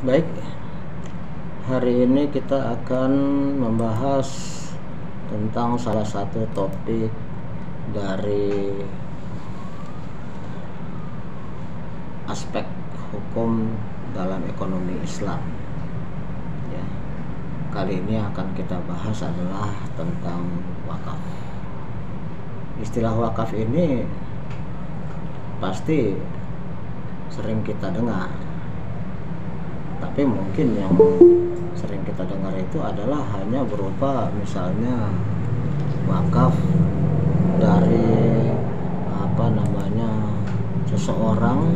Baik, hari ini kita akan membahas tentang salah satu topik dari aspek hukum dalam ekonomi Islam. Ya, kali ini akan kita bahas adalah tentang wakaf. Istilah wakaf ini pasti sering kita dengar, tapi mungkin yang sering kita dengar itu adalah hanya berupa misalnya wakaf dari seseorang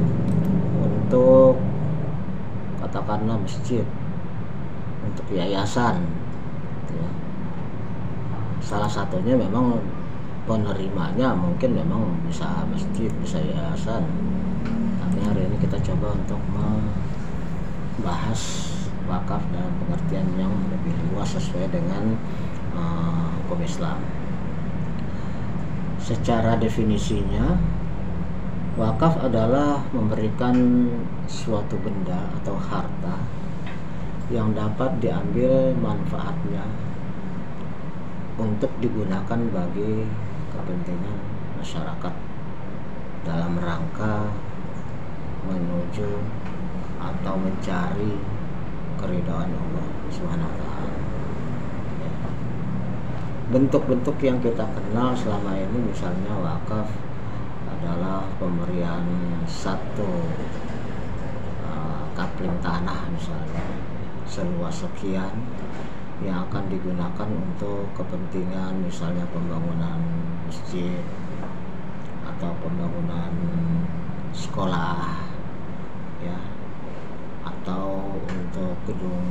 untuk katakanlah masjid, untuk yayasan ya. Salah satunya memang penerimanya mungkin memang bisa masjid, bisa yayasan, tapi hari ini kita coba untuk bahas wakaf dalam pengertian yang lebih luas sesuai dengan hukum Islam. Secara definisinya, wakaf adalah memberikan suatu benda atau harta yang dapat diambil manfaatnya untuk digunakan bagi kepentingan masyarakat dalam rangka menuju atau mencari keridhaan Allah Subhanahu wa taala. Bentuk-bentuk yang kita kenal selama ini misalnya wakaf adalah pemberian satu kapling tanah misalnya seluas sekian yang akan digunakan untuk kepentingan misalnya pembangunan masjid atau pembangunan sekolah ya, atau untuk gedung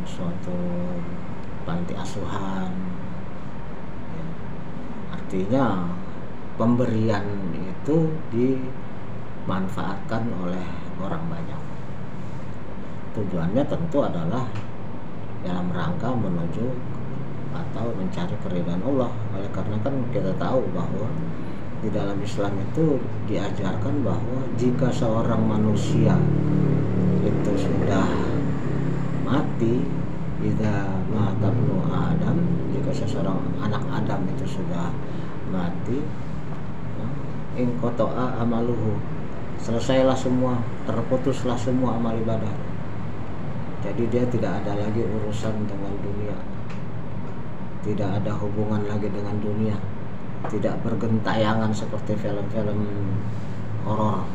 suatu panti asuhan ya. Artinya pemberian itu dimanfaatkan oleh orang banyak. Tujuannya tentu adalah dalam rangka menuju atau mencari keridhaan Allah. Oleh karena kan kita tahu bahwa di dalam Islam itu diajarkan bahwa jika seorang manusia itu sudah mati, idza mata ibnu Adam, jika seseorang anak Adam itu sudah mati, in qata'a amaluhu, selesailah semua, terputuslah semua amal ibadah. Jadi dia tidak ada lagi urusan dengan dunia, tidak ada hubungan lagi dengan dunia, tidak bergentayangan seperti film-film horor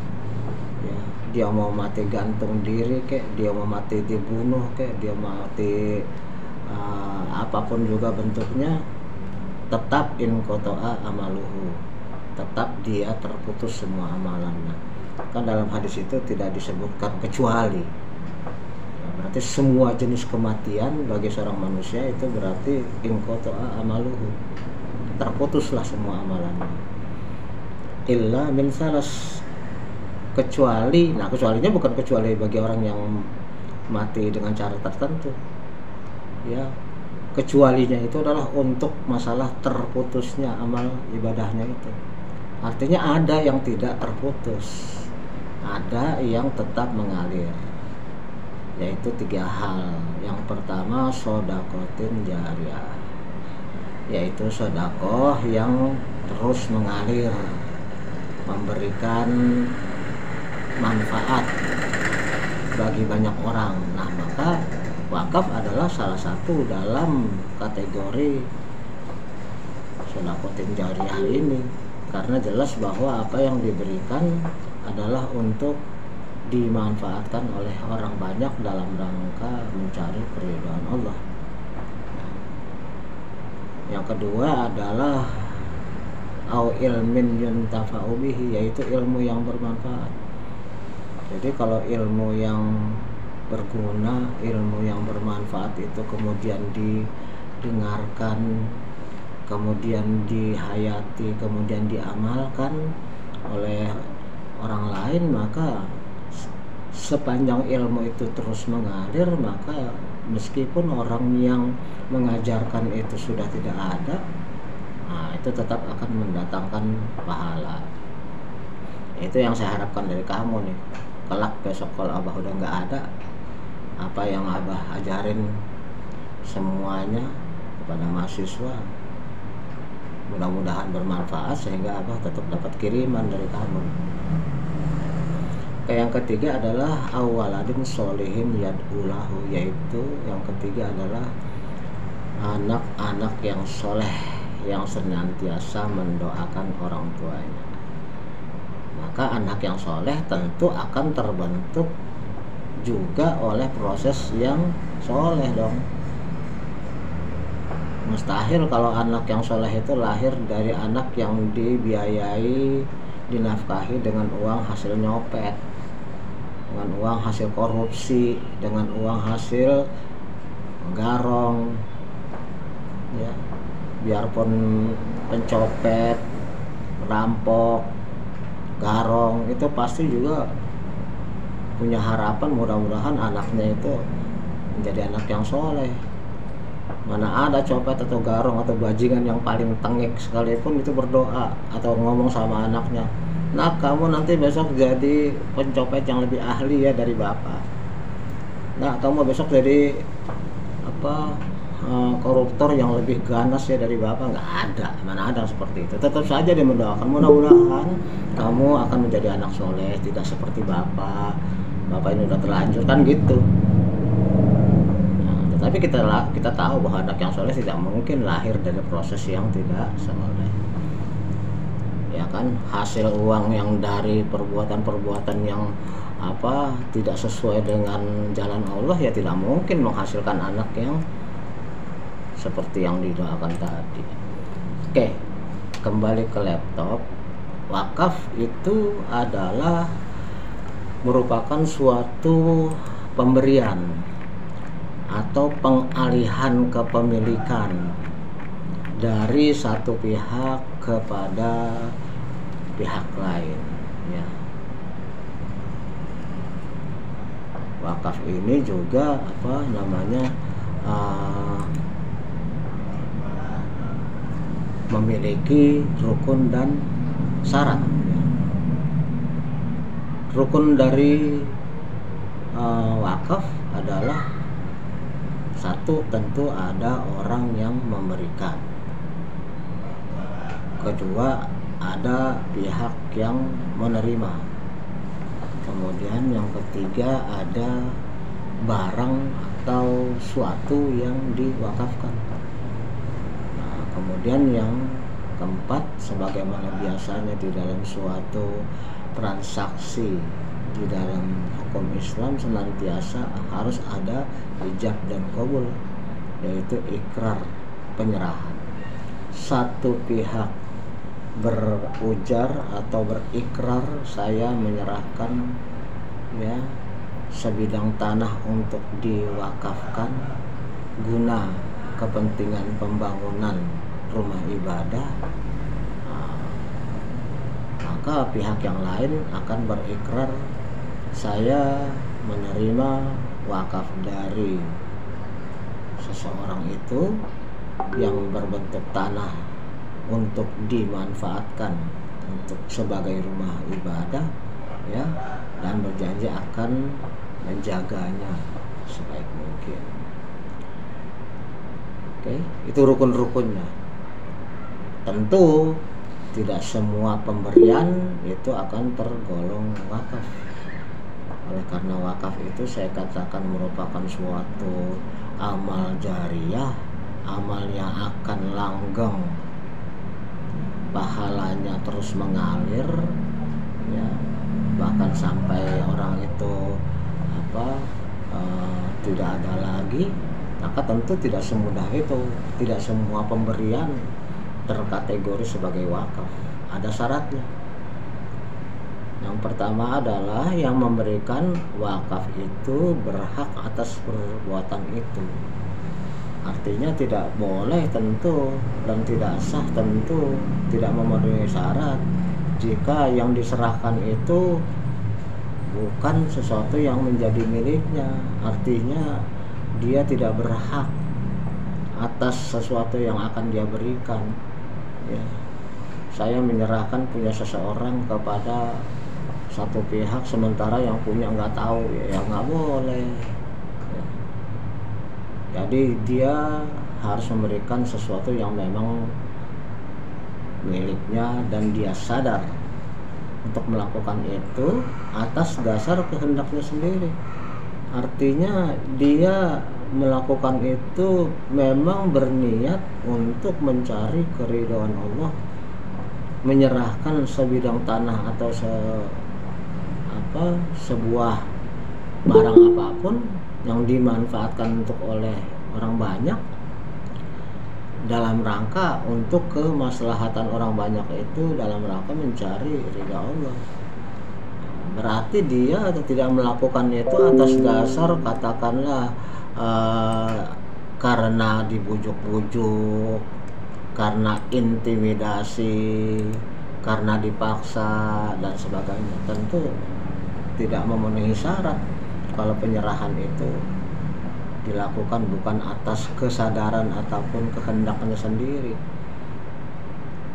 ya. Dia mau mati gantung diri kek, dia mau mati dibunuh kek, dia mati apapun juga bentuknya, tetap in qata'a amaluhu, tetap dia terputus semua amalannya. Kan dalam hadis itu tidak disebutkan kecuali ya, berarti semua jenis kematian bagi seorang manusia itu berarti in qata'a amaluhu, terputuslah semua amalannya. Illa min salas, kecuali, nah kecualinya bukan kecuali bagi orang yang mati dengan cara tertentu ya, kecualinya itu adalah untuk masalah terputusnya amal ibadahnya itu. Artinya ada yang tidak terputus, ada yang tetap mengalir, yaitu tiga hal. Yang pertama sodakotin jariyah, yaitu sodakoh yang terus mengalir, memberikan manfaat bagi banyak orang. Nah, maka wakaf adalah salah satu dalam kategori sodakotin jariyah ini, karena jelas bahwa apa yang diberikan adalah untuk dimanfaatkan oleh orang banyak dalam rangka mencari keridhaan Allah. Yang kedua adalah au ilmin yuntafa'u bihi, yaitu ilmu yang bermanfaat. Jadi kalau ilmu yang berguna, ilmu yang bermanfaat itu kemudian didengarkan, kemudian dihayati, kemudian diamalkan oleh orang lain, maka sepanjang ilmu itu terus mengalir, maka meskipun orang yang mengajarkan itu sudah tidak ada, nah itu tetap akan mendatangkan pahala. Itu yang saya harapkan dari kamu nih. Kelak besok kalau abah udah nggak ada, apa yang Abah ajarin semuanya kepada mahasiswa mudah-mudahan bermanfaat sehingga Abah tetap dapat kiriman dari kamu. Yang ketiga adalah awaladin solihin yad'ulahu, yaitu yang ketiga adalah anak-anak yang soleh yang senantiasa mendoakan orang tuanya. Maka anak yang soleh tentu akan terbentuk juga oleh proses yang soleh dong. Mustahil kalau anak yang soleh itu lahir dari anak yang dibiayai, dinafkahi dengan uang hasil nyopet, dengan uang hasil korupsi, dengan uang hasil garong, ya. Biarpun pencopet, rampok, garong itu pasti juga punya harapan mudah-mudahan anaknya itu menjadi anak yang soleh. Mana ada copet atau garong atau bajingan yang paling tengik sekalipun itu berdoa atau ngomong sama anaknya, "Nak, kamu nanti besok jadi pencopet yang lebih ahli ya dari bapak. Nak, kamu besok jadi koruptor yang lebih ganas ya dari bapak." Nggak ada, mana ada seperti itu. Tetap saja dia mendoakan mudah-mudahan kamu akan menjadi anak soleh, tidak seperti bapak ini udah terlanjur kan gitu. Tapi kita tahu bahwa anak yang soleh tidak mungkin lahir dari proses yang tidak soleh, ya kan. Hasil uang yang dari perbuatan-perbuatan yang tidak sesuai dengan jalan Allah ya tidak mungkin menghasilkan anak yang seperti yang didoakan tadi. Oke, kembali ke laptop. Wakaf itu adalah merupakan suatu pemberian atau pengalihan kepemilikan dari satu pihak kepada pihak lain, ya. Wakaf ini juga memiliki rukun dan syarat, ya. Rukun dari wakaf adalah satu, tentu ada orang yang memberikan. Kedua, ada pihak yang menerima. Kemudian yang ketiga, ada barang atau suatu yang diwakafkan. Nah, kemudian yang keempat, sebagaimana biasanya di dalam suatu transaksi di dalam hukum Islam senantiasa harus ada ijab dan qabul, yaitu ikrar, penyerahan. Satu pihak berujar atau berikrar, saya menyerahkan ya sebidang tanah untuk diwakafkan guna kepentingan pembangunan rumah ibadah, maka pihak yang lain akan berikrar, saya menerima wakaf dari seseorang itu yang berbentuk tanah untuk dimanfaatkan untuk sebagai rumah ibadah, ya, dan berjanji akan menjaganya sebaik mungkin. Oke, itu rukun-rukunnya. Tentu tidak semua pemberian itu akan tergolong wakaf. Oleh karena wakaf itu saya katakan merupakan suatu amal jariyah, amal yang akan langgeng, pahalanya terus mengalir, ya, bahkan sampai orang itu tidak ada lagi. Maka tentu tidak semudah itu, tidak semua pemberian terkategori sebagai wakaf. Ada syaratnya. Yang pertama adalah yang memberikan wakaf itu berhak atas perbuatan itu. Artinya tidak boleh tentu dan tidak sah tentu, tidak memenuhi syarat jika yang diserahkan itu bukan sesuatu yang menjadi miliknya. Artinya dia tidak berhak atas sesuatu yang akan dia berikan, ya. Saya menyerahkan punya seseorang kepada satu pihak sementara yang punya nggak tahu, ya nggak boleh, Jadi dia harus memberikan sesuatu yang memang miliknya dan dia sadar untuk melakukan itu atas dasar kehendaknya sendiri. Artinya dia melakukan itu memang berniat untuk mencari keridhaan Allah, menyerahkan sebidang tanah atau sebuah barang apapun yang dimanfaatkan oleh orang banyak dalam rangka untuk kemaslahatan orang banyak itu, dalam rangka mencari ridha Allah. Berarti dia tidak melakukan itu atas dasar katakanlah karena dibujuk-bujuk, karena intimidasi, karena dipaksa dan sebagainya. Tentu tidak memenuhi syarat kalau penyerahan itu dilakukan bukan atas kesadaran ataupun kehendaknya sendiri.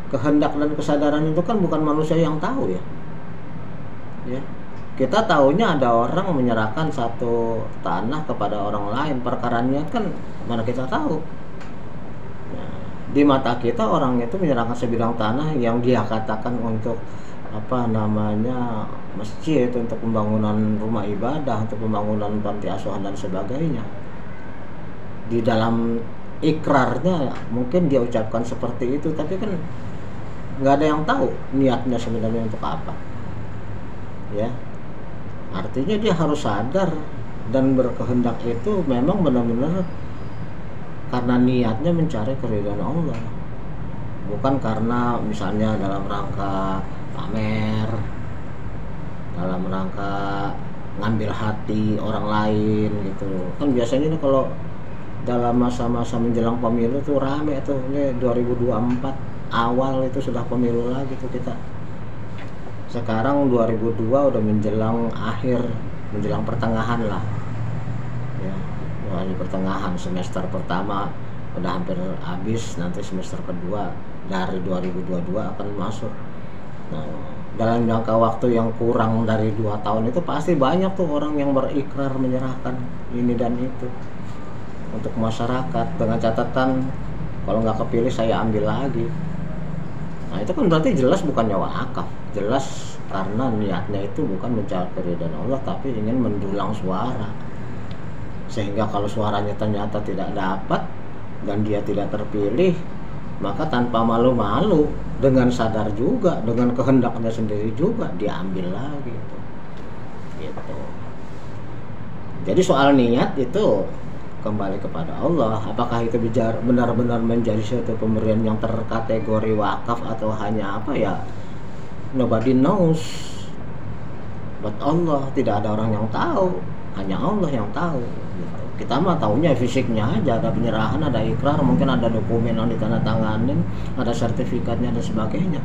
Kehendak dan kesadaran itu kan bukan manusia yang tahu ya. Kita tahunya ada orang menyerahkan satu tanah kepada orang lain, perkara niat kan mana kita tahu. Di mata kita orang itu menyerahkan sebidang tanah yang dia katakan untuk masjid, untuk pembangunan rumah ibadah, untuk pembangunan panti asuhan dan sebagainya. Di dalam ikrarnya mungkin dia ucapkan seperti itu, tapi kan nggak ada yang tahu niatnya sebenarnya untuk apa. Ya, artinya dia harus sadar dan berkehendak itu memang benar-benar karena niatnya mencari keridhaan Allah, bukan karena misalnya dalam rangka pamer, dalam rangka ngambil hati orang lain gitu. Kan biasanya kalau dalam masa-masa menjelang pemilu tuh rame tuh, ini 2024 awal itu sudah pemilu lagi tuh kita. Sekarang 2002 udah menjelang akhir, menjelang pertengahan lah ya, di pertengahan semester pertama udah hampir habis, nanti semester kedua dari 2022 akan masuk. Nah, dalam jangka waktu yang kurang dari 2 tahun itu pasti banyak tuh orang yang berikrar menyerahkan ini dan itu untuk masyarakat dengan catatan kalau nggak kepilih saya ambil lagi. Nah itu kan berarti jelas bukannya wakaf, jelas karena niatnya itu bukan mencari keridhaan Allah tapi ingin mendulang suara, sehingga kalau suaranya ternyata tidak dapat dan dia tidak terpilih, maka tanpa malu-malu dengan sadar juga, dengan kehendaknya sendiri juga diambil lagi gitu. Jadi soal niat itu kembali kepada Allah, apakah itu benar-benar menjadi suatu pemberian yang terkategori wakaf atau hanya nobody knows but Allah. Tidak ada orang yang tahu, hanya Allah yang tahu gitu. Kita mah taunya fisiknya aja, ada penyerahan, ada ikrar, mungkin ada dokumen yang ditandatanganin, ada sertifikatnya dan sebagainya.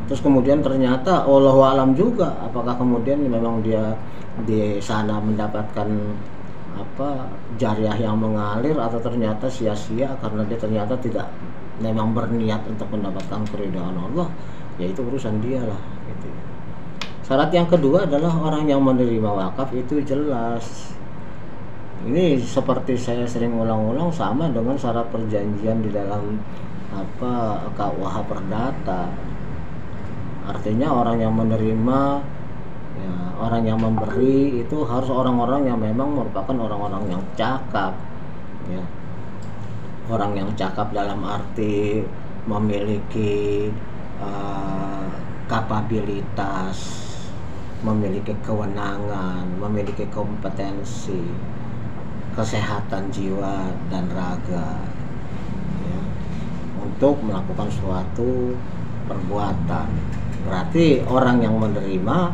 Terus kemudian ternyata Allahu alam juga apakah kemudian memang dia di sana mendapatkan jariah yang mengalir atau ternyata sia-sia karena dia ternyata tidak memang berniat untuk mendapatkan keridhaan Allah, yaitu urusan dia lah gitu. Syarat yang kedua adalah orang yang menerima wakaf itu jelas. Ini seperti saya sering ulang-ulang sama dengan syarat perjanjian di dalam KUH Perdata. Artinya orang yang menerima, ya, orang yang memberi itu harus orang-orang yang memang merupakan orang-orang yang cakap ya. Orang yang cakap dalam arti memiliki kapabilitas, memiliki kewenangan, memiliki kompetensi, kesehatan jiwa dan raga ya, untuk melakukan suatu perbuatan. Berarti orang yang menerima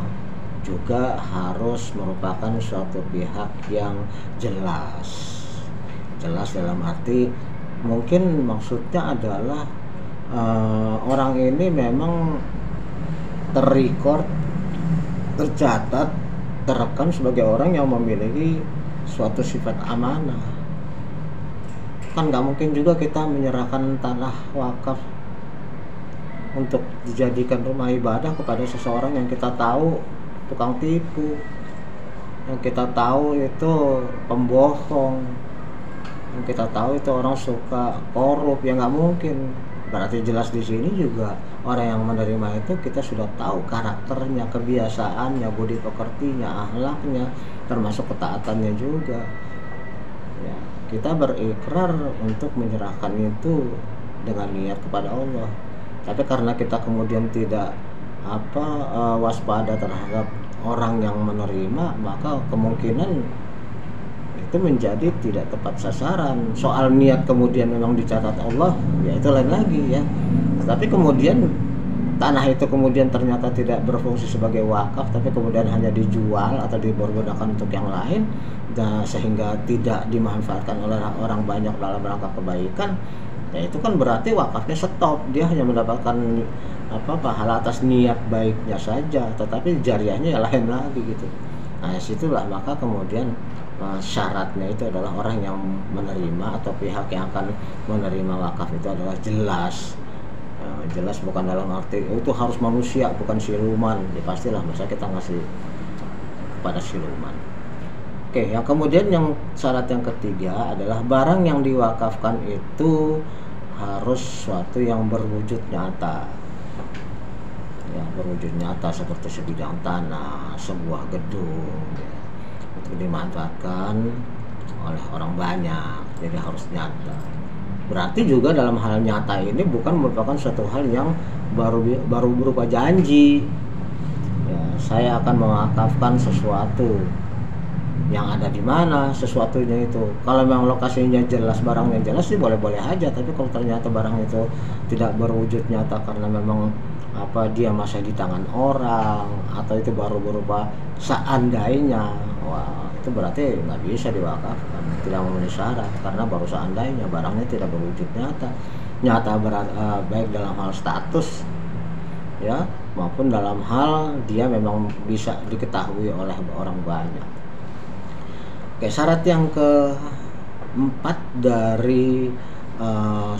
juga harus merupakan suatu pihak yang jelas dalam arti mungkin maksudnya adalah orang ini memang terrecord, tercatat, terekam sebagai orang yang memiliki suatu sifat amanah. Kan nggak mungkin juga kita menyerahkan tanah wakaf untuk dijadikan rumah ibadah kepada seseorang yang kita tahu tukang tipu, yang kita tahu itu pembohong, Kita tahu itu orang suka korup, ya nggak mungkin. Berarti jelas di sini juga orang yang menerima itu kita sudah tahu karakternya, kebiasaannya, budi pekertinya, akhlaknya, termasuk ketaatannya juga. Ya, kita berikrar untuk menyerahkan itu dengan niat kepada Allah. Tapi karena kita kemudian tidak waspada terhadap orang yang menerima, maka kemungkinan itu menjadi tidak tepat sasaran. Soal niat kemudian memang dicatat Allah, ya itu lain lagi ya. Tapi kemudian tanah itu kemudian ternyata tidak berfungsi sebagai wakaf, tapi kemudian hanya dijual atau dipergunakan untuk yang lain, dan sehingga tidak dimanfaatkan oleh orang banyak dalam rangka kebaikan, ya itu kan berarti wakafnya stop. Dia hanya mendapatkan pahala atas niat baiknya saja, tetapi jariahnya ya lain lagi gitu. Nah situlah maka kemudian syaratnya itu adalah orang yang menerima atau pihak yang akan menerima wakaf itu adalah jelas. Jelas bukan dalam arti itu harus manusia, bukan siluman. Ya pastilah, masa kita ngasih kepada siluman. Oke, yang kemudian yang syarat yang ketiga adalah barang yang diwakafkan itu harus suatu yang berwujud nyata. Ya, berwujud nyata seperti sebidang tanah, sebuah gedung, ya, untuk dimanfaatkan oleh orang banyak, jadi harus nyata. Berarti juga dalam hal nyata ini bukan merupakan suatu hal yang baru berupa janji. Ya, saya akan mewakafkan sesuatu yang ada di mana sesuatunya itu. Kalau memang lokasinya jelas, barangnya jelas sih boleh-boleh aja. Tapi kalau ternyata barang itu tidak berwujud nyata karena memang dia masih di tangan orang, atau itu baru berupa seandainya, wah itu berarti nggak bisa diwakafkan, tidak memenuhi syarat karena baru seandainya, barangnya tidak berwujud nyata baik dalam hal status ya maupun dalam hal dia memang bisa diketahui oleh orang banyak. Oke, syarat yang keempat dari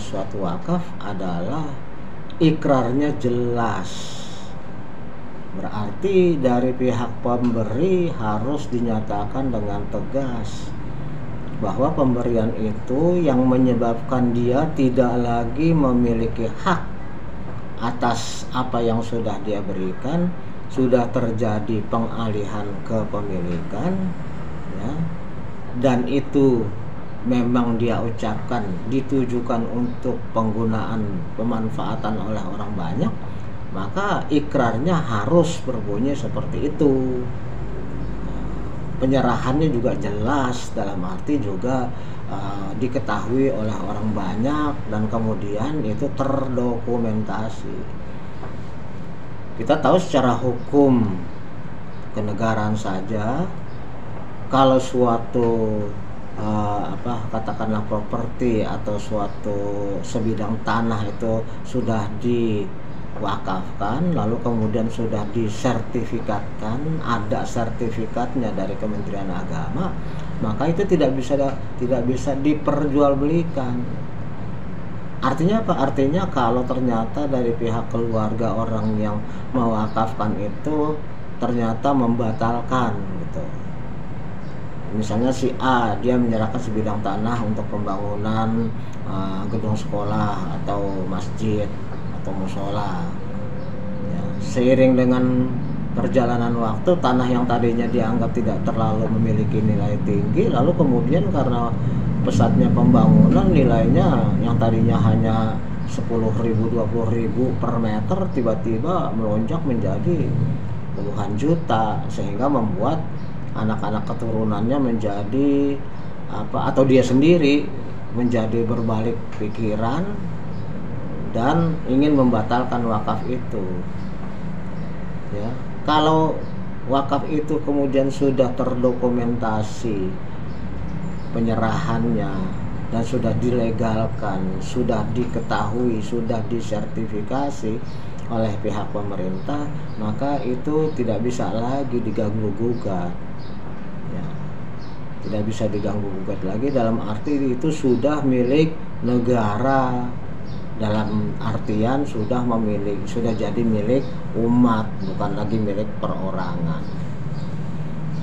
suatu wakaf adalah ikrarnya jelas. Berarti dari pihak pemberi harus dinyatakan dengan tegas bahwa pemberian itu yang menyebabkan dia tidak lagi memiliki hak atas apa yang sudah dia berikan, sudah terjadi pengalihan kepemilikan ya, dan itu memang dia ucapkan ditujukan untuk penggunaan pemanfaatan oleh orang banyak, maka ikrarnya harus berbunyi seperti itu. Penyerahannya juga jelas, dalam arti juga diketahui oleh orang banyak dan kemudian itu terdokumentasi. Kita tahu secara hukum kenegaraan saja, kalau suatu katakanlah properti atau suatu sebidang tanah itu sudah diwakafkan lalu kemudian sudah disertifikatkan, ada sertifikatnya dari Kementerian Agama, maka itu tidak bisa diperjualbelikan. Artinya apa? Artinya kalau ternyata dari pihak keluarga orang yang mewakafkan itu ternyata membatalkan gitu. Misalnya si A dia menyerahkan sebidang tanah untuk pembangunan gedung sekolah atau masjid atau musola. Ya, seiring dengan perjalanan waktu, tanah yang tadinya dianggap tidak terlalu memiliki nilai tinggi, lalu kemudian karena pesatnya pembangunan nilainya yang tadinya hanya 10.000 20.000 per meter tiba-tiba melonjak menjadi puluhan juta, sehingga membuat anak-anak keturunannya menjadi atau dia sendiri menjadi berbalik pikiran dan ingin membatalkan wakaf itu. Ya, kalau wakaf itu kemudian sudah terdokumentasi penyerahannya dan sudah dilegalkan, sudah diketahui, sudah disertifikasi oleh pihak pemerintah, maka itu tidak bisa lagi diganggu-gugat. Ya, tidak bisa diganggu-gugat lagi, dalam arti itu sudah milik negara, dalam artian sudah jadi milik umat, bukan lagi milik perorangan.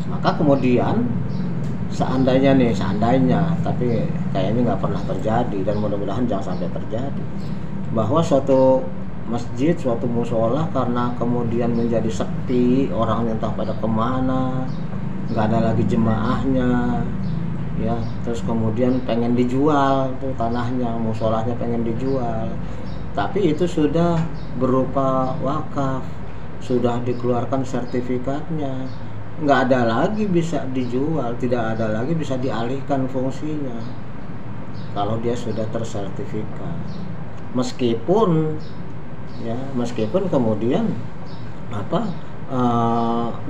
Maka kemudian seandainya, tapi kayaknya nggak pernah terjadi dan mudah-mudahan jangan sampai terjadi, bahwa suatu masjid, suatu musola karena kemudian menjadi sepi, orang entah pada kemana, nggak ada lagi jemaahnya, ya, terus kemudian pengen dijual tuh tanahnya, musolahnya pengen dijual, tapi itu sudah berupa wakaf, sudah dikeluarkan sertifikatnya, nggak ada lagi bisa dijual, tidak ada lagi bisa dialihkan fungsinya kalau dia sudah tersertifikat. Meskipun kemudian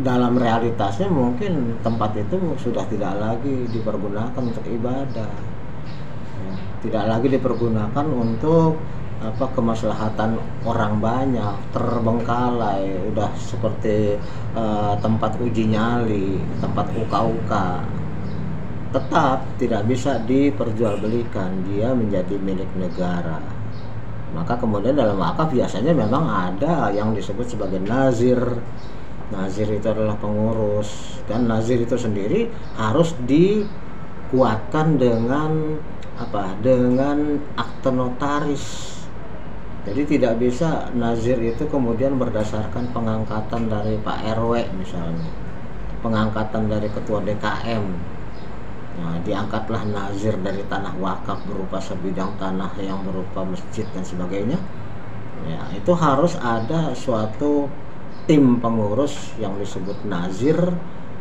dalam realitasnya mungkin tempat itu sudah tidak lagi dipergunakan untuk ibadah, ya, tidak lagi dipergunakan untuk kemaslahatan orang banyak, terbengkalai, udah seperti tempat uji nyali, tempat uka-uka, tetap tidak bisa diperjualbelikan, dia menjadi milik negara. Maka kemudian dalam wakaf biasanya memang ada yang disebut sebagai nazir. Nazir itu adalah pengurus, dan nazir itu sendiri harus dikuatkan dengan dengan akte notaris. Jadi tidak bisa nazir itu kemudian berdasarkan pengangkatan dari Pak RW misalnya, pengangkatan dari ketua DKM. Nah, diangkatlah nazir dari tanah wakaf berupa sebidang tanah yang berupa masjid dan sebagainya. Ya, itu harus ada suatu tim pengurus yang disebut nazir,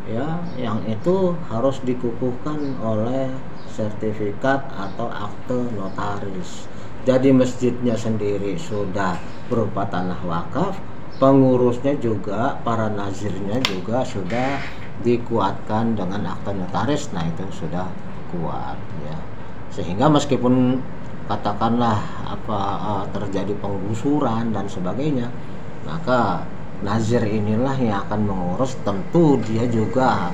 ya, yang itu harus dikukuhkan oleh sertifikat atau akte notaris. Jadi masjidnya sendiri sudah berupa tanah wakaf, pengurusnya juga, para nazirnya juga sudah dikuatkan dengan akte notaris. Nah, itu sudah kuat, ya. Sehingga meskipun katakanlah terjadi penggusuran dan sebagainya, maka nazir inilah yang akan mengurus. Tentu dia juga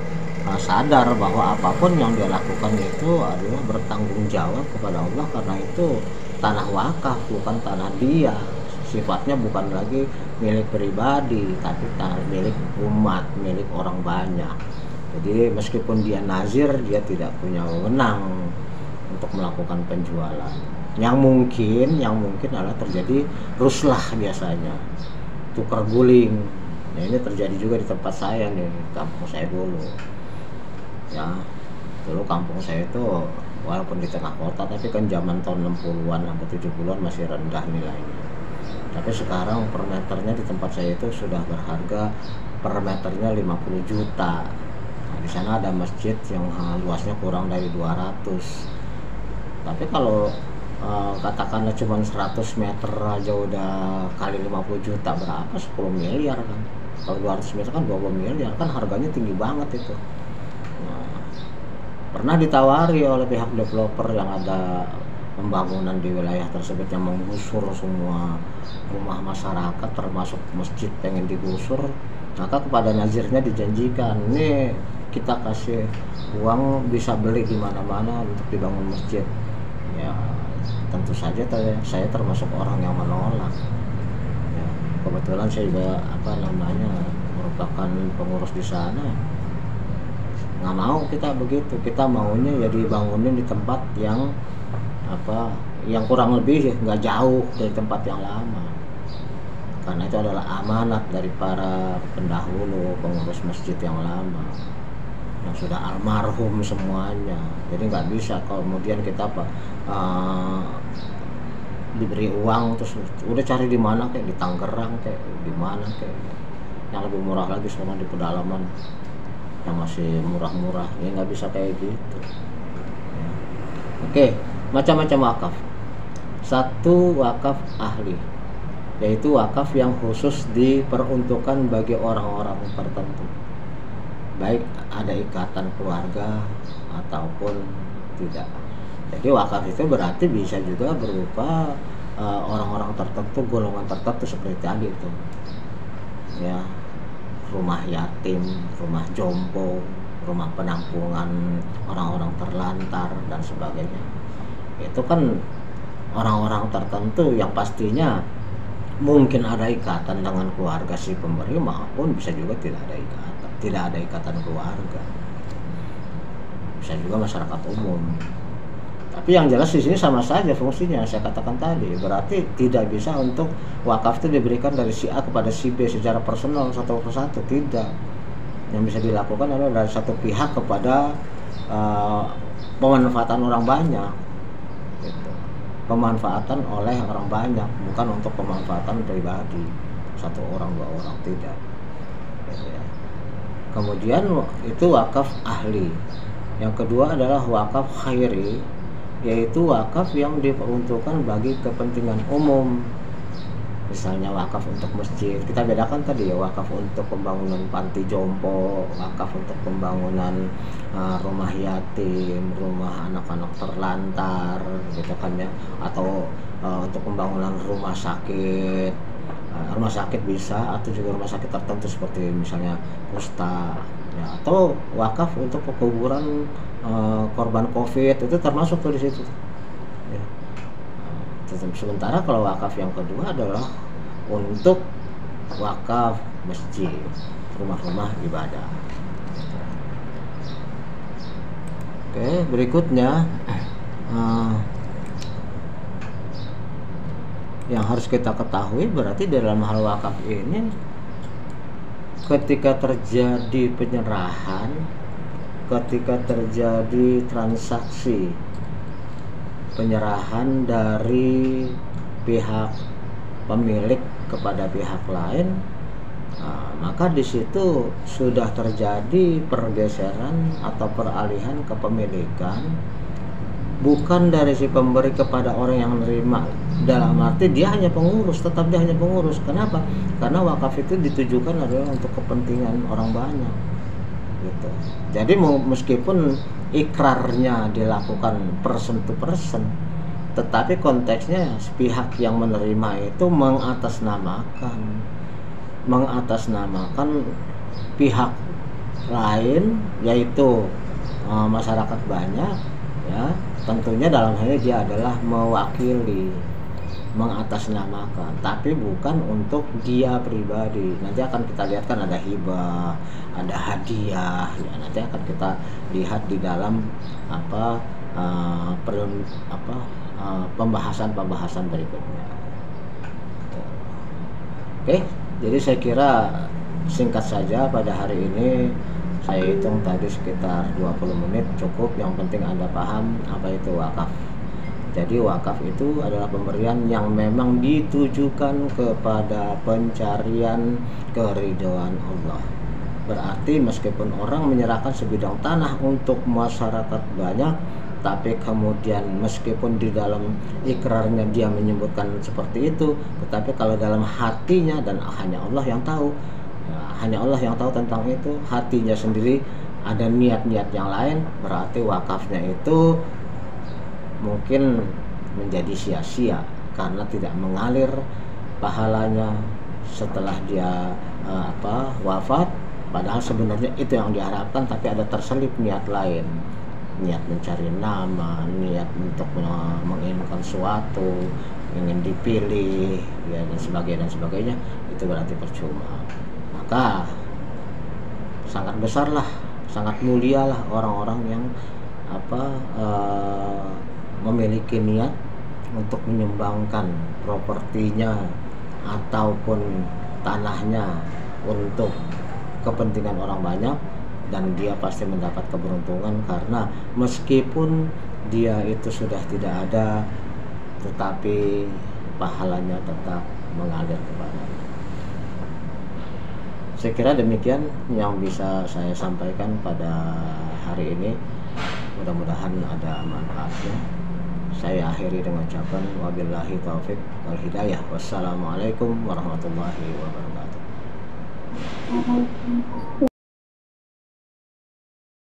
sadar bahwa apapun yang dia lakukan itu adalah bertanggung jawab kepada Allah, karena itu tanah wakaf, bukan tanah dia, sifatnya bukan lagi milik pribadi, tapi tanah milik umat, milik orang banyak. Jadi meskipun dia nazir, dia tidak punya wewenang untuk melakukan penjualan. Yang mungkin adalah terjadi ruslah, biasanya tukar guling. Nah, ini terjadi juga di tempat saya nih, kampung saya dulu. Ya, dulu kampung saya itu walaupun di tengah kota, tapi kan zaman tahun 60-an sampai 70-an masih rendah nilainya. Tapi sekarang per meternya di tempat saya itu sudah berharga per meternya 50 juta. Nah, di sana ada masjid yang luasnya kurang dari 200. Tapi kalau katakanlah cuma 100 meter aja udah kali 50 juta, berapa? 10 miliar kan. Kalau 200 meter kan 20 miliar, kan harganya tinggi banget itu. Nah, pernah ditawari oleh pihak developer yang ada pembangunan di wilayah tersebut yang menggusur semua rumah masyarakat, termasuk masjid pengen digusur. Maka kepada nazirnya dijanjikan, nih kita kasih uang, bisa beli di mana-mana untuk dibangun masjid. Ya, tentu saja saya termasuk orang yang menolak. Ya, kebetulan saya juga merupakan pengurus di sana. Nggak mau kita begitu, kita maunya ya dibangunin di tempat yang yang kurang lebih nggak jauh dari tempat yang lama, karena itu adalah amanat dari para pendahulu pengurus masjid yang lama yang sudah almarhum semuanya. Jadi nggak bisa kemudian kita diberi uang terus udah cari di mana, kayak di Tangerang, kayak di mana, kayak yang lebih murah lagi sama di pedalaman yang masih murah-murah, ya nggak bisa kayak gitu. Ya. Oke, macam-macam wakaf. Satu, wakaf ahli, yaitu wakaf yang khusus diperuntukkan bagi orang-orang tertentu, baik ada ikatan keluarga ataupun tidak. Jadi wakaf itu berarti bisa juga berupa orang-orang tertentu, golongan tertentu seperti tadi itu, ya, rumah yatim, rumah jompo, rumah penampungan orang-orang terlantar dan sebagainya. Itu kan orang-orang tertentu yang pastinya mungkin ada ikatan dengan keluarga si pemberi, maupun bisa juga tidak ada ikatan keluarga. bisa juga masyarakat umum. Tapi yang jelas di sini sama saja fungsinya saya katakan tadi. Berarti tidak bisa untuk wakaf itu diberikan dari si A kepada si B secara personal satu persatu, tidak. Yang bisa dilakukan adalah dari satu pihak kepada pemanfaatan orang banyak, gitu. Pemanfaatan oleh orang banyak, bukan untuk pemanfaatan pribadi satu orang dua orang, tidak. Gitu ya. Kemudian itu wakaf ahli. Yang kedua adalah wakaf khairi, yaitu wakaf yang diperuntukkan bagi kepentingan umum. Misalnya wakaf untuk masjid, kita bedakan tadi ya, wakaf untuk pembangunan panti jompo, wakaf untuk pembangunan rumah yatim, rumah anak-anak terlantar, gitu kan ya, atau untuk pembangunan rumah sakit. Rumah sakit bisa, atau juga rumah sakit tertentu seperti misalnya kusta, ya, atau wakaf untuk pekuburan korban COVID, itu termasuk tuh di situ. Ya. Sementara kalau wakaf yang kedua adalah untuk wakaf masjid, rumah-rumah ibadah. Oke, berikutnya yang harus kita ketahui berarti dalam hal wakaf ini, ketika terjadi penyerahan, ketika terjadi transaksi penyerahan dari pihak pemilik kepada pihak lain, maka di situ sudah terjadi pergeseran atau peralihan kepemilikan, bukan dari si pemberi kepada orang yang menerima, dalam arti dia hanya pengurus, tetap dia hanya pengurus. Kenapa? Karena wakaf itu ditujukan adalah untuk kepentingan orang banyak, gitu. Jadi meskipun ikrarnya dilakukan person to person, tetapi konteksnya pihak yang menerima itu mengatasnamakan pihak lain, yaitu masyarakat banyak, ya. Tentunya dalam hal ini dia adalah mewakili, mengatasnamakan, tapi bukan untuk dia pribadi. Nanti akan kita lihat kan ada hibah, ada hadiah, ya, nanti akan kita lihat di dalam pembahasan berikutnya. Oke, jadi saya kira singkat saja pada hari ini. Saya hitung tadi sekitar 20 menit cukup. Yang penting Anda paham apa itu wakaf. Jadi wakaf itu adalah pemberian yang memang ditujukan kepada pencarian keridhaan Allah. Berarti meskipun orang menyerahkan sebidang tanah untuk masyarakat banyak, tapi kemudian meskipun di dalam ikrarnya dia menyebutkan seperti itu, tetapi kalau dalam hatinya, dan hanya Allah yang tahu, ya, hanya Allah yang tahu tentang itu, hatinya sendiri ada niat-niat yang lain, berarti wakafnya itu mungkin menjadi sia-sia karena tidak mengalir pahalanya setelah dia wafat. Padahal sebenarnya itu yang diharapkan, tapi ada terselip niat lain, niat mencari nama, niat untuk menginginkan suatu, ingin dipilih, ya, dan sebagainya, itu berarti percuma. Maka sangat besarlah, sangat mulialah orang-orang yang memiliki niat untuk menyumbangkan propertinya ataupun tanahnya untuk kepentingan orang banyak, dan dia pasti mendapat keberuntungan karena meskipun dia itu sudah tidak ada, tetapi pahalanya tetap mengalir kepadanya. Saya kira demikian yang bisa saya sampaikan pada hari ini. Mudah-mudahan ada manfaatnya. Saya akhiri dengan ucapan wabillahi taufik wal hidayah. Wassalamualaikum warahmatullahi wabarakatuh.